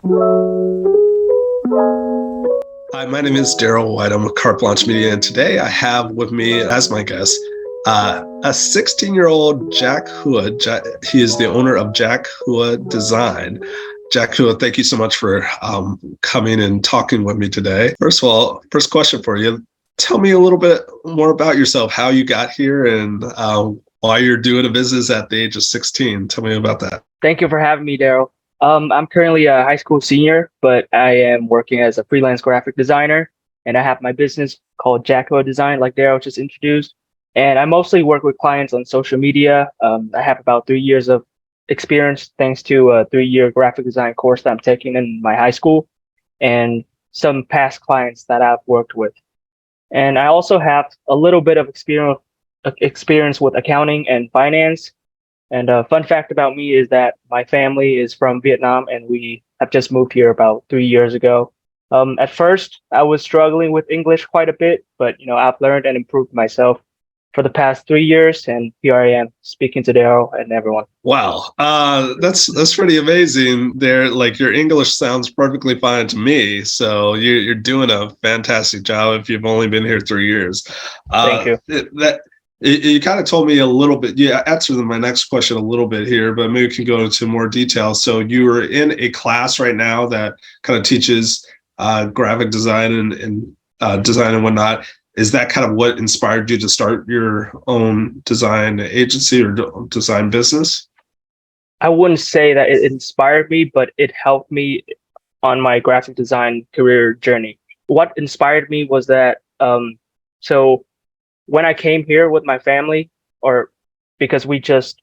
Hi, my name is Darrell White. I'm with Carte Blanche Media, and today I have with me as my guest a 16-year-old Jack Hua. He is the owner of Jack Hua Design. Jack Hua, thank you so much for coming and talking with me today. First of all, first question for you. Tell me a little bit more about yourself, how you got here, and why you're doing a business at the age of 16. Tell me about that. Thank you for having me, Darrell. I'm currently a high school senior, but I am working as a freelance graphic designer, and I have my business called Jacko Design, like Darrell just introduced. And I mostly work with clients on social media. I have about 3 years of experience thanks to a 3-year graphic design course that I'm taking in my high school, and some past clients that I've worked with. And I also have a little bit of experience with accounting and finance. And a fun fact about me is that my family is from Vietnam and we have just moved here about 3 years ago. At first, I was struggling with English quite a bit, but I've learned and improved myself for the past 3 years, and here I am speaking to Daryl and everyone. Wow, that's pretty amazing. There, like your English sounds perfectly fine to me. So you're doing a fantastic job if you've only been here 3 years. Thank you. You kind of told me a little bit. You answered my next question a little bit here, but maybe we can go into more detail. So you are in a class right now that kind of teaches graphic design and design and whatnot. Is that kind of what inspired you to start your own design agency or design business? I wouldn't say that it inspired me, but it helped me on my graphic design career journey. What inspired me was that so when I came here with my family, or because we just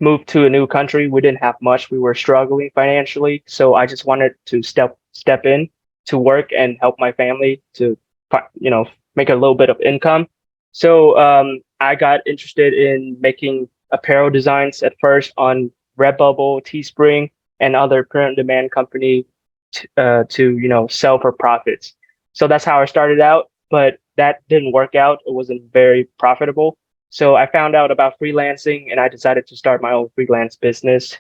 moved to a new country, we didn't have much. We were struggling financially, so I just wanted to step in to work and help my family to make a little bit of income. So I got interested in making apparel designs at first on Redbubble, Teespring, and other print-on-demand company to sell for profits. So that's how I started out, but that didn't work out. It wasn't very profitable. So I found out about freelancing, and I decided to start my own freelance business.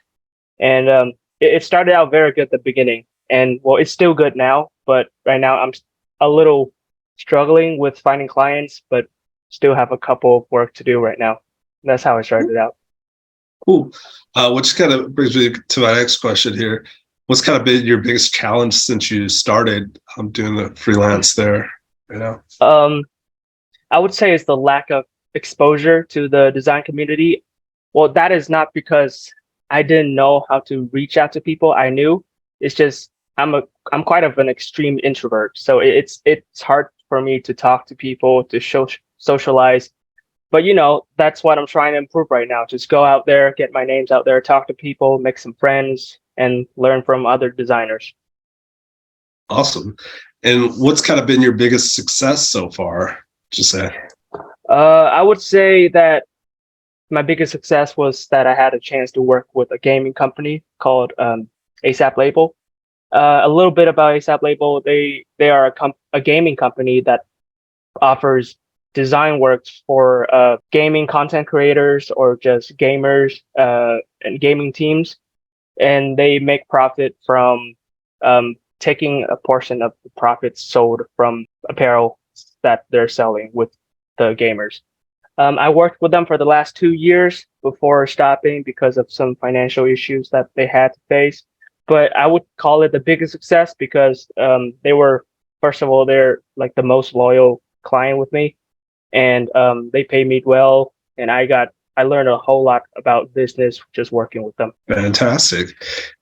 And it started out very good at the beginning, and well, it's still good now. But right now, I'm a little struggling with finding clients, but still have a couple of work to do right now. That's how I started out. Cool. Which kind of brings me to my next question here. What's kind of been your biggest challenge since you started doing the freelance there? You know? I would say it's the lack of exposure to the design community. Well, that is not because I didn't know how to reach out to people. I knew. It's just I'm quite of an extreme introvert, so it's hard for me to talk to people, to socialize. But that's what I'm trying to improve right now. Just go out there, get my names out there, talk to people, make some friends, and learn from other designers. Awesome. And what's kind of been your biggest success so far? Just say. I would say that my biggest success was that I had a chance to work with a gaming company called ASAP Label. A little bit about ASAP Label. They are a gaming company that offers design works for gaming content creators or just gamers and gaming teams, and they make profit from taking a portion of the profits sold from apparel that they're selling with the gamers. I worked with them for the last 2 years before stopping because of some financial issues that they had to face. But I would call it the biggest success because they were, first of all, they're like the most loyal client with me, and they pay me well, and I learned a whole lot about business just working with them. Fantastic.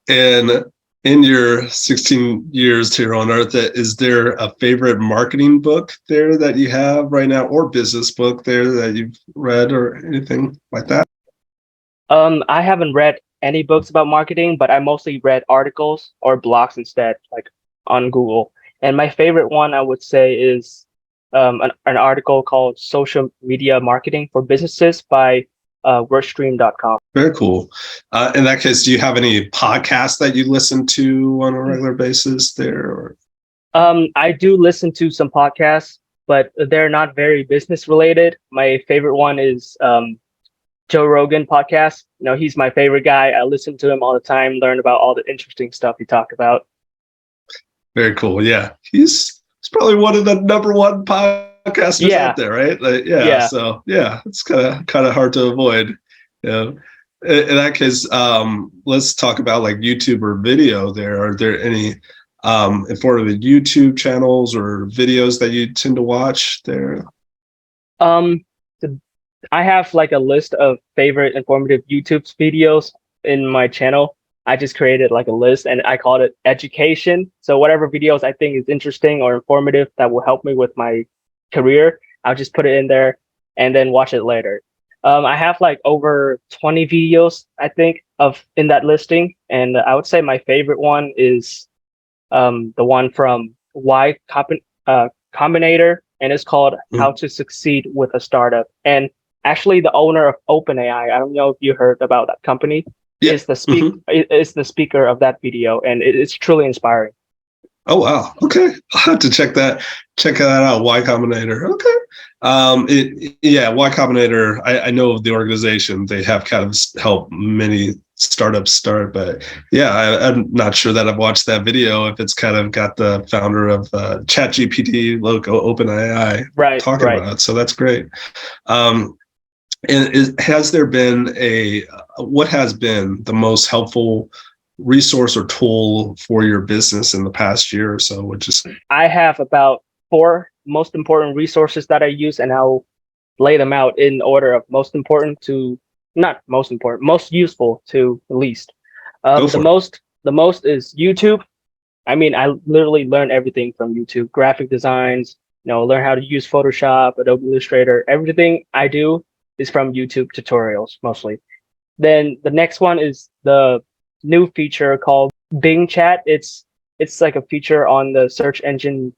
And in your 16 years here on Earth, is there a favorite marketing book there that you have right now, or business book there that you've read or anything like that? I haven't read any books about marketing, but I mostly read articles or blogs instead, like on Google. And my favorite one, I would say, is an article called Social Media Marketing for Businesses by WordStream.com. Very cool. In that case, do you have any podcasts that you listen to on a regular basis there? Or? I do listen to some podcasts, but they're not very business related. My favorite one is Joe Rogan podcast. He's my favorite guy. I listen to him all the time, learn about all the interesting stuff he talked about. Very cool. Yeah, he's probably one of the number one podcasters Yeah, out there, right? Like, yeah. yeah. So yeah, it's kind of hard to avoid. Yeah. In that case, let's talk about like YouTube or video. Are there any informative YouTube channels or videos that you tend to watch there? Um, the, I have like a list of favorite informative YouTube videos in my channel. I just created like a list and I called it education. So whatever videos I think is interesting or informative that will help me with my career, I'll just put it in there and then watch it later. I have like over 20 videos, I think, of in that listing. And I would say my favorite one is the one from Combinator, and it's called Mm. How to Succeed with a Startup. And actually, the owner of OpenAI, I don't know if you heard about that company, Yeah. Hmm. is the speaker of that video, and it's truly inspiring. Oh wow. Okay. I'll have to check that out. Y Combinator. Okay. Yeah, Y Combinator. I know of the organization. They have kind of helped many startups start, but yeah, I'm not sure that I've watched that video. If it's kind of got the founder of ChatGPT logo, OpenAI, Right, talking right. about it, so that's great. Um, and has there been what has been the most helpful resource or tool for your business in the past year or so? Which is I have about four most important resources that I use, and I'll lay them out in order of most important to not most important, most useful to least. go for it. The most is YouTube. I mean, I literally learned everything from YouTube, graphic designs, learn how to use Photoshop, Adobe Illustrator. Everything I do is from YouTube tutorials mostly. Then the next one is the new feature called Bing Chat. It's like a feature on the search engine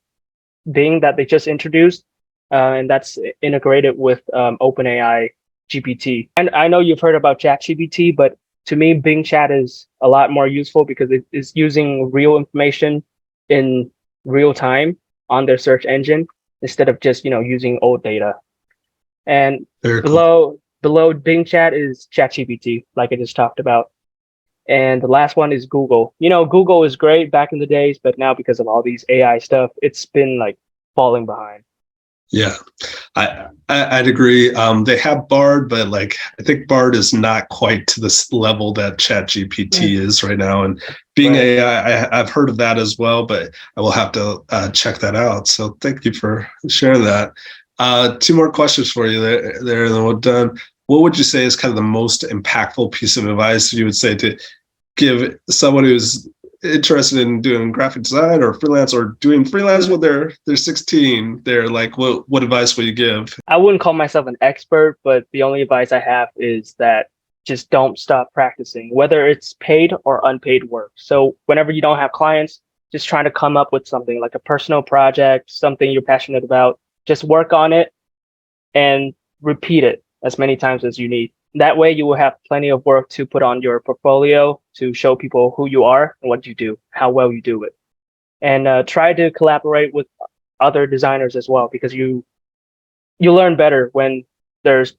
Bing that they just introduced, and that's integrated with OpenAI GPT. And I know you've heard about ChatGPT, but to me, Bing Chat is a lot more useful because it is using real information in real time on their search engine instead of just using old data. And Very cool. below Bing Chat is ChatGPT, like I just talked about. And the last one is Google. Google is great back in the days, but now because of all these AI stuff, it's been like falling behind. Yeah, I'd agree. They have Bard, but like I think Bard is not quite to this level that Mm. ChatGPT is right now. And being Right. AI, I've heard of that as well, but I will have to check that out. So thank you for sharing that. Two more questions for you there, and then we're done. What would you say is kind of the most impactful piece of advice you would say to give someone who's interested in doing graphic design or freelance or doing freelance when they're 16? They're like, what advice will you give? I wouldn't call myself an expert, but the only advice I have is that just don't stop practicing, whether it's paid or unpaid work. So whenever you don't have clients, just trying to come up with something like a personal project, something you're passionate about, just work on it and repeat it as many times as you need. That way, you will have plenty of work to put on your portfolio to show people who you are and what you do, how well you do it. And try to collaborate with other designers as well, because you learn better when there's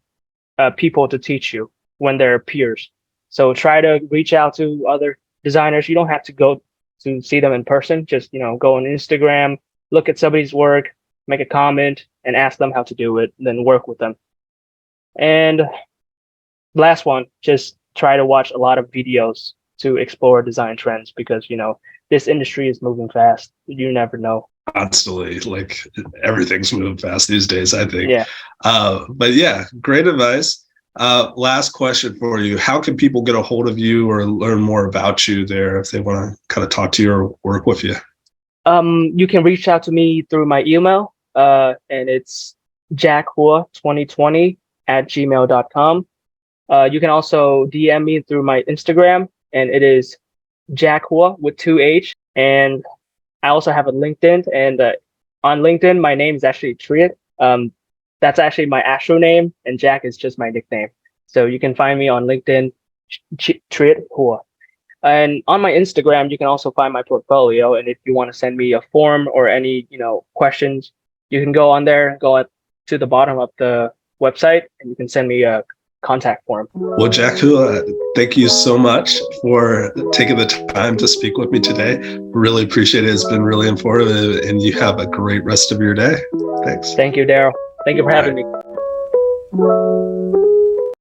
people to teach you, when there are peers. So try to reach out to other designers. You don't have to go to see them in person. Just go on Instagram, look at somebody's work, make a comment, and ask them how to do it, then work with them. And last one, just try to watch a lot of videos to explore design trends because this industry is moving fast. You never know. Constantly, like everything's moving fast these days, I think. Yeah. But yeah, great advice. Last question for you. How can people get a hold of you or learn more about you there if they want to kind of talk to you or work with you? You can reach out to me through my email, and it's jackhua2020 at gmail.com. You can also DM me through my Instagram, and it is jackhua with 2H. And I also have a LinkedIn, and on LinkedIn, my name is actually Triet. That's actually my actual name, and Jack is just my nickname. So you can find me on LinkedIn, Triet Hua. And on my Instagram, you can also find my portfolio. And if you want to send me a form or any, questions, you can go on there, to the bottom of the website, and you can send me contact form. Well, Jacku, thank you so much for taking the time to speak with me today. Really appreciate it. It's been really informative, and you have a great rest of your day. Thanks. Thank you, Darrell. Thank you for All having right. me.